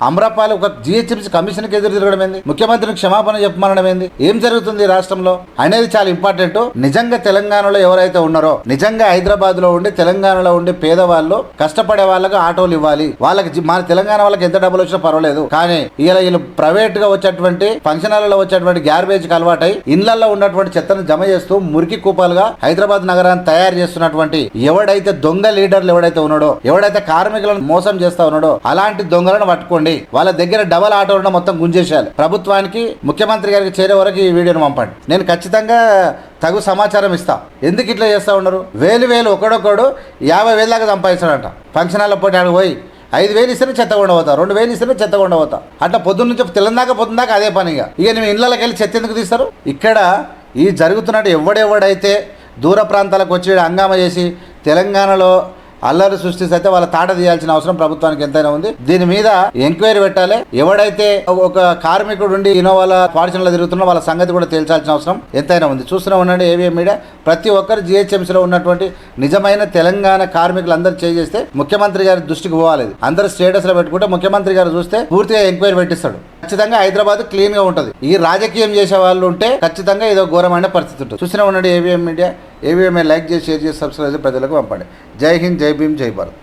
అమ్రపాలి ఒక జిహెచ్ఎంసీ కమిషన్కి ఎదురు తిరగడం ఏంది, ముఖ్యమంత్రిని క్షమాపణ చెప్పమనడం ఏంది, ఏం జరుగుతుంది రాష్ట్రంలో అనేది చాలా ఇంపార్టెంట్. నిజంగా తెలంగాణలో ఎవరైతే ఉన్నారో, నిజంగా హైదరాబాద్ లో ఉండి తెలంగాణలో ఉండి పేదవాళ్ళు కష్టపడే వాళ్ళకి ఆటోలు ఇవ్వాలి. వాళ్ళకి మన తెలంగాణ వాళ్ళకి ఎంత డబ్బులు వచ్చినా పర్వాలేదు, కానీ ఇలా వీళ్ళు ప్రైవేట్ గా వచ్చేటువంటి ఫంక్షన్ హాల్లో వచ్చేటువంటి గ్యార్బేజ్ కి అలవాటై ఇళ్లలో ఉన్నటువంటి చెత్తను జమ చేస్తూ మురికి కూపాలుగా హైదరాబాద్ నగరాన్ని తయారు చేస్తున్నటువంటి ఎవడైతే దొంగ లీడర్లు ఎవడైతే ఉన్నాడో, ఎవడైతే కార్మికులను మోసం చేస్తా ఉన్నాడో అలాంటి దొంగలను పట్టుకోండి. వాళ్ళ దగ్గర డబల్ ఆటోలను మొత్తం గుంజేసేయాలి. ప్రభుత్వానికి ముఖ్యమంత్రి గారికి చేరే వరకు ఈ వీడియోను పంపండి. నేను ఖచ్చితంగా తగు సమాచారం ఇస్తా. ఎందుకు ఇట్లా చేస్తూ ఉన్నారు? వేలు ఒకడొకడు 50,000 దాకా సంపాదిస్తాడంట. ఫంక్షన్ హాల్లో పోటీ ఆడికి పోయి 5,000 ఇస్తేనే చెత్త కొండపోతా, 2,000 ఇస్తేనే చెత్త కొండపోతా. అట్లా పొద్దున్న నుంచి పొద్దున్నాక అదే పనిగా. ఇక మేము ఇళ్ళకి వెళ్ళి చెత్త ఎందుకు తీస్తారు? ఇక్కడ ఈ జరుగుతున్నట్టు ఎవడెవడైతే దూర ప్రాంతాలకు వచ్చి హంగామా చేసి తెలంగాణలో అల్లరి సృష్టిస్తే వాళ్ళ తాట తీయాల్సిన అవసరం ప్రభుత్వానికి ఎంతైనా ఉంది. దీని మీద ఎంక్వైరీ పెట్టాలి. ఎవడైతే ఒక కార్మికుడు ఉండి ఇన్నోవాల ఫార్చునర్లో తిరుగుతున్నా వాళ్ళ సంగతి కూడా తేల్చాల్సిన అవసరం ఎంతైనా ఉంది. చూస్తూనే ఉండండి ఏవిఎం మీడియా. ప్రతి ఒక్కరు జిహెచ్ఎంసీలో ఉన్నటువంటి నిజమైన తెలంగాణ కార్మికులందరూ చేస్తే ముఖ్యమంత్రి గారి దృష్టికి పోవాలి. అందరూ స్టేటస్ లో పెట్టుకుంటే ముఖ్యమంత్రి గారు చూస్తే పూర్తిగా ఎంక్వైరీ పెట్టిస్తాడు. ఖచ్చితంగా హైదరాబాద్ క్లీన్ గా ఉంటుంది. ఈ రాజకీయం చేసే వాళ్ళు ఉంటే ఖచ్చితంగా ఏదో ఘోరమైన పరిస్థితి ఉంటుంది. చూస్తూనే ఉండండి ఏవిఎం మీడియా. ఏవిఎంఏ లైక్ చేసి, షేర్ చేసి, సబ్స్క్రైబ్ చేసి ప్రజలకు పంపండి. జై హింద్, జై భీమ్, జై భారత్.